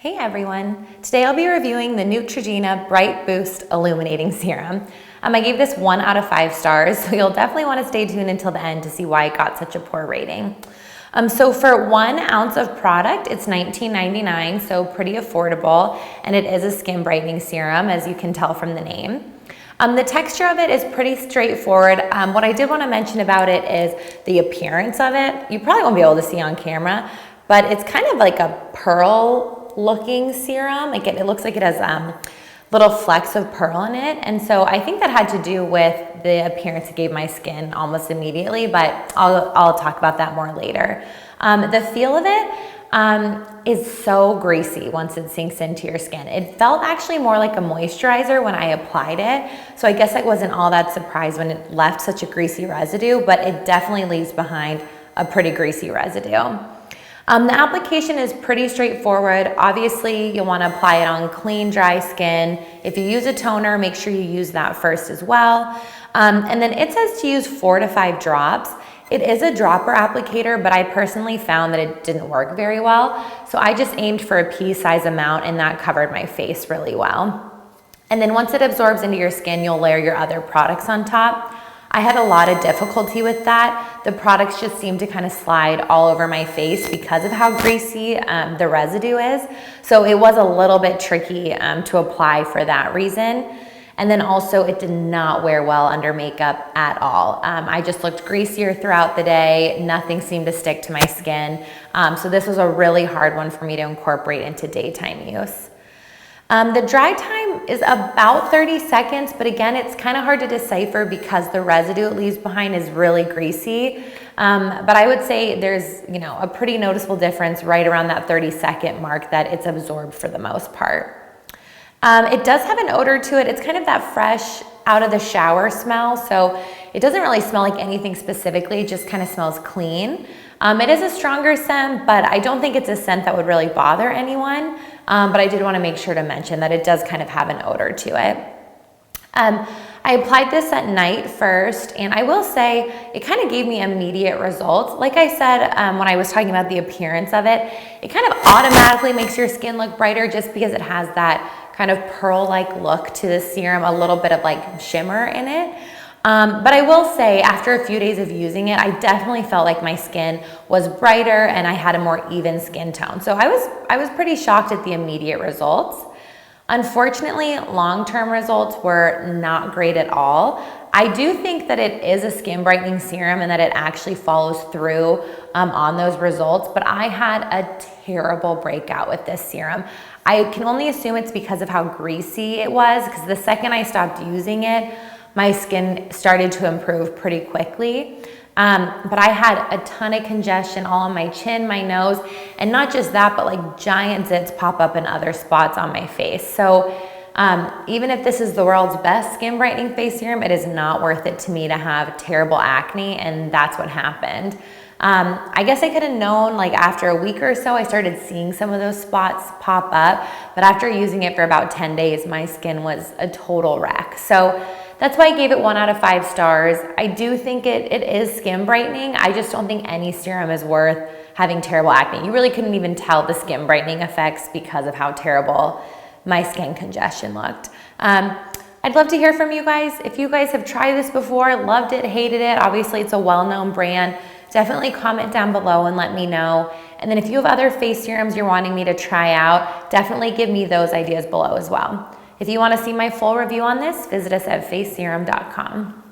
Hey everyone, today I'll be reviewing the Neutrogena Bright Boost Illuminating Serum. I gave this 1 out of 5 stars, so you'll definitely want to stay tuned until the end to see why it got such a poor rating. So for 1 ounce of product, it's $19.99, so pretty affordable, and it is a skin brightening serum, as you can tell from the name. The texture of it is pretty straightforward. What I did want to mention about it is the appearance of it. You probably won't be able to see on camera, but it's kind of like a pearl looking serum. It looks like it has little flecks of pearl in it, and so I think that had to do with the appearance it gave my skin almost immediately, but I'll talk about that more later. The feel of it is so greasy once it sinks into your skin. It felt actually more like a moisturizer when I applied it, so I guess I wasn't all that surprised when it left such a greasy residue, but it definitely leaves behind a pretty greasy residue. The application is pretty straightforward. Obviously, you'll want to apply it on clean, dry skin. If you use a toner, make sure you use that first as well. And then it says to use 4 to 5 drops. It is a dropper applicator, but I personally found that it didn't work very well. So I just aimed for a pea-size amount, and that covered my face really well. And then once it absorbs into your skin, you'll layer your other products on top. I had a lot of difficulty with that. The products just seemed to kind of slide all over my face because of how greasy the residue is. So it was a little bit tricky to apply for that reason. And then also it did not wear well under makeup at all. I just looked greasier throughout the day. Nothing seemed to stick to my skin. So this was a really hard one for me to incorporate into daytime use. The dry time is about 30 seconds, but again, it's kind of hard to decipher because the residue it leaves behind is really greasy. But I would say there's, a pretty noticeable difference right around that 30-second mark that it's absorbed for the most part. It does have an odor to it. It's kind of that fresh out of the shower smell. So it doesn't really smell like anything specifically. It just kind of smells clean. It is a stronger scent, but I don't think it's a scent that would really bother anyone. But I did want to make sure to mention that it does kind of have an odor to it. I applied this at night first, and I will say it kind of gave me immediate results. Like I said, when I was talking about the appearance of it, it kind of automatically makes your skin look brighter just because it has that kind of pearl-like look to the serum, a little bit of like shimmer in it. But I will say after a few days of using it, I definitely felt like my skin was brighter and I had a more even skin tone. So I was pretty shocked at the immediate results. Unfortunately, long-term results were not great at all. I do think that it is a skin brightening serum and that it actually follows through on those results, but I had a terrible breakout with this serum. I can only assume it's because of how greasy it was, because the second I stopped using it, my skin started to improve pretty quickly. But I had a ton of congestion all on my chin, my nose, and not just that, but like giant zits pop up in other spots on my face. So even if this is the world's best skin brightening face serum, it is not worth it to me to have terrible acne, and that's what happened. I guess I could have known, like after a week or so, I started seeing some of those spots pop up, but after using it for about 10 days, my skin was a total wreck. So that's why I gave it 1 out of 5 stars. I do think it is skin brightening. I just don't think any serum is worth having terrible acne. You really couldn't even tell the skin brightening effects because of how terrible my skin congestion looked. I'd love to hear from you guys. If you guys have tried this before, loved it, hated it, obviously it's a well-known brand, definitely comment down below and let me know. And then if you have other face serums you're wanting me to try out, definitely give me those ideas below as well. If you want to see my full review on this, visit us at FaceSerum.com.